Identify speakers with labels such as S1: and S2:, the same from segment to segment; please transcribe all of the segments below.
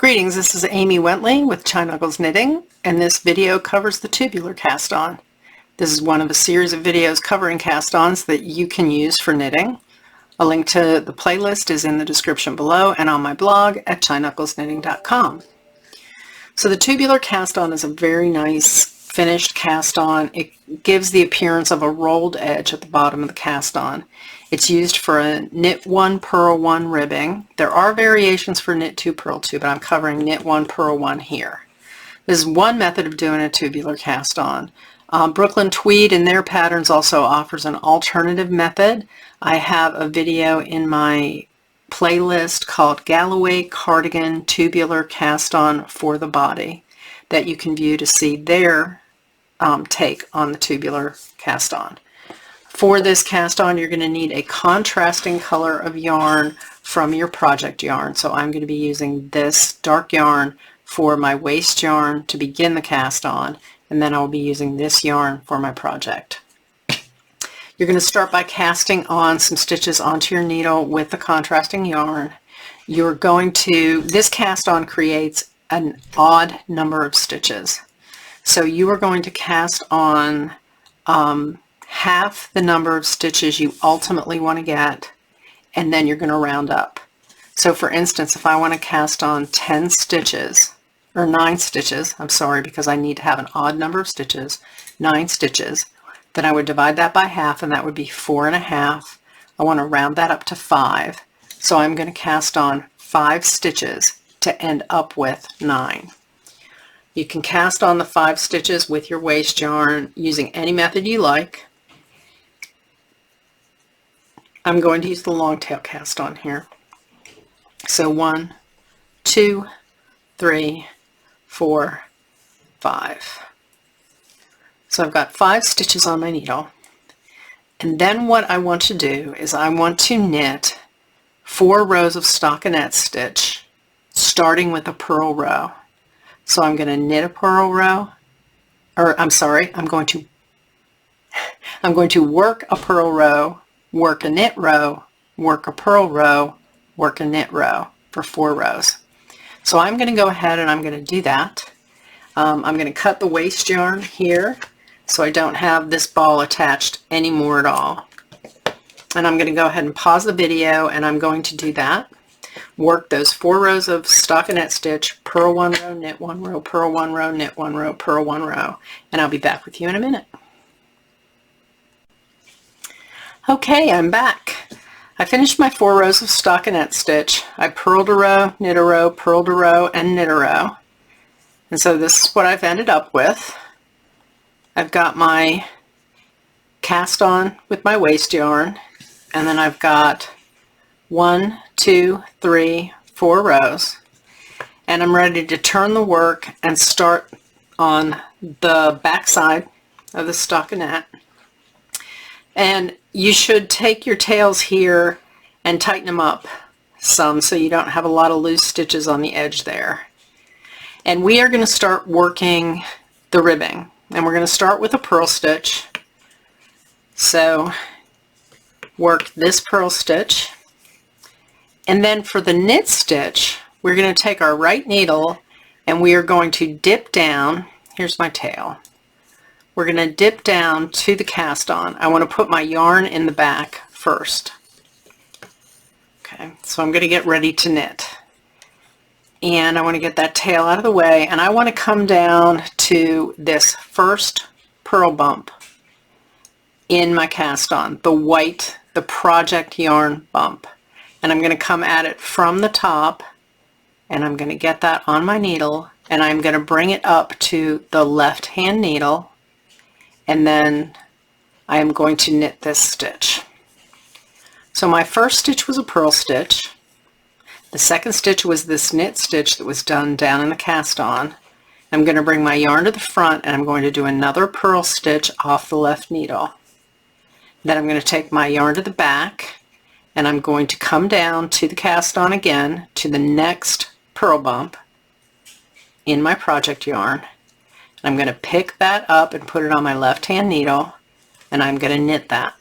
S1: Greetings, this is Amy Wentley with Chi-Knuckles Knitting, and this video covers the tubular cast-on. This is one of a series of videos covering cast-ons that you can use for knitting. A link to the playlist is in the description below and on my blog at chiknucklesknitting.com. So the tubular cast-on is a very nice finished cast-on. It gives the appearance of a rolled edge at the bottom of the cast-on. It's used for a knit 1, purl 1 ribbing. There are variations for knit 2, purl 2, but I'm covering knit 1, purl 1 here. This is one method of doing a tubular cast-on. Brooklyn Tweed in their patterns also offers an alternative method. I have a video in my playlist called Galloway Cardigan Tubular Cast-On for the Body that you can view to see their take on the tubular cast-on. For this cast-on, you're going to need a contrasting color of yarn from your project yarn. So I'm going to be using this dark yarn for my waste yarn to begin the cast-on, and then I'll be using this yarn for my project. You're going to start by casting on some stitches onto your needle with the contrasting yarn. You're going to, this cast-on creates an odd number of stitches. So you are going to cast on half the number of stitches you ultimately want to get, and then you're going to round up. So for instance, if I want to cast on 10 stitches, or 9 stitches, I'm sorry, because I need to have an odd number of stitches, 9 stitches, then I would divide that by half, and that would be 4.5. I want to round that up to 5, so I'm going to cast on 5 stitches to end up with 9. You can cast on the 5 stitches with your waste yarn using any method you like. I'm going to use the long tail cast on here. So 1, 2, 3, 4, 5. So I've got 5 stitches on my needle. And then what I want to do is I want to knit 4 rows of stockinette stitch starting with a purl row. So I'm going to knit a purl row, or I'm sorry, I'm going to work a purl row, work a knit row, work a purl row, work a knit row for 4 rows. So I'm going to go ahead and I'm going to do that. I'm going to cut the waste yarn here so I don't have this ball attached anymore at all. And I'm going to go ahead and pause the video, and I'm going to do that. Work those 4 rows of stockinette stitch, purl 1 row, knit 1 row, purl 1 row, knit 1 row, purl 1 row, and I'll be back with you in a minute. Okay, I'm back. I finished my 4 rows of stockinette stitch. I purled a row, knit a row, purled a row, and knit a row. And so this is what I've ended up with. I've got my cast on with my waste yarn, and then I've got 1, 2, 3, 4 rows, and I'm ready to turn the work and start on the back side of the stockinette. And you should take your tails here and tighten them up some so you don't have a lot of loose stitches on the edge there. And we are going to start working the ribbing, and we're going to start with a purl stitch. So work this purl stitch, and then for the knit stitch we're going to take our right needle and we are going to dip down. Here's my tail. We're going to dip down to the cast on. I want to put my yarn in the back first. Okay, so I'm going to get ready to knit. And I want to get that tail out of the way, and I want to come down to this first purl bump in my cast on, the white, the project yarn bump. And I'm going to come at it from the top, and I'm going to get that on my needle, and I'm going to bring it up to the left hand needle, and then I am going to knit this stitch. So my first stitch was a purl stitch. The second stitch was this knit stitch that was done down in the cast on. I'm going to bring my yarn to the front, and I'm going to do another purl stitch off the left needle. Then I'm going to take my yarn to the back, and I'm going to come down to the cast on again to the next purl bump in my project yarn. I'm going to pick that up and put it on my left hand needle, and I'm going to knit that.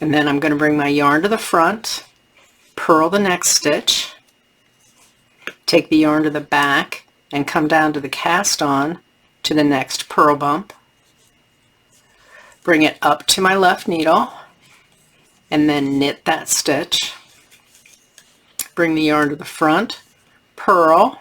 S1: And then I'm going to bring my yarn to the front, purl the next stitch, take the yarn to the back and come down to the cast on to the next purl bump. Bring it up to my left needle and then knit that stitch. Bring the yarn to the front, purl,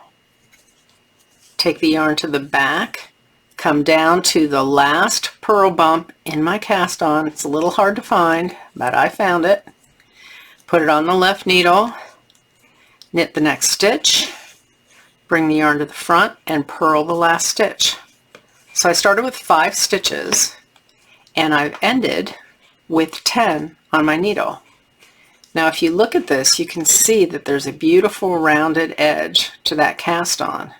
S1: take the yarn to the back, come down to the last purl bump in my cast on. It's a little hard to find, but I found it. Put it on the left needle, knit the next stitch, bring the yarn to the front and purl the last stitch. So I started with 5 stitches and I've ended with 10 on my needle. Now if you look at this, you can see that there's a beautiful rounded edge to that cast on.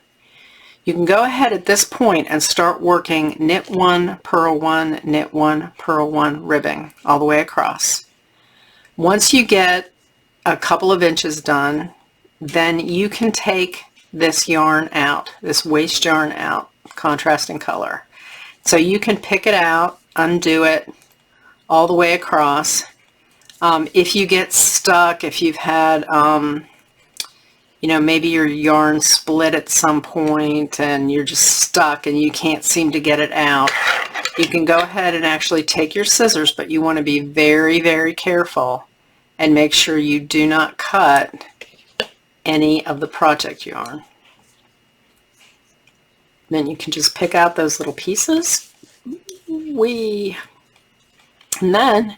S1: You can go ahead at this point and start working knit 1, purl 1, knit 1, purl 1 ribbing all the way across. Once you get a couple of inches done, then you can take this yarn out, this waste yarn out, contrasting color. So you can pick it out, undo it all the way across. If you get stuck, if you've had, maybe your yarn split at some point and you're just stuck and you can't seem to get it out, you can go ahead and actually take your scissors, but you want to be very, very careful and make sure you do not cut any of the project yarn. Then you can just pick out those little pieces. And then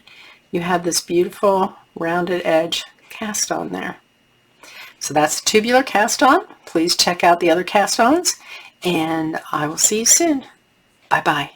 S1: you have this beautiful rounded edge cast on there. So that's the tubular cast on. Please check out the other cast ons and I will see you soon. Bye bye.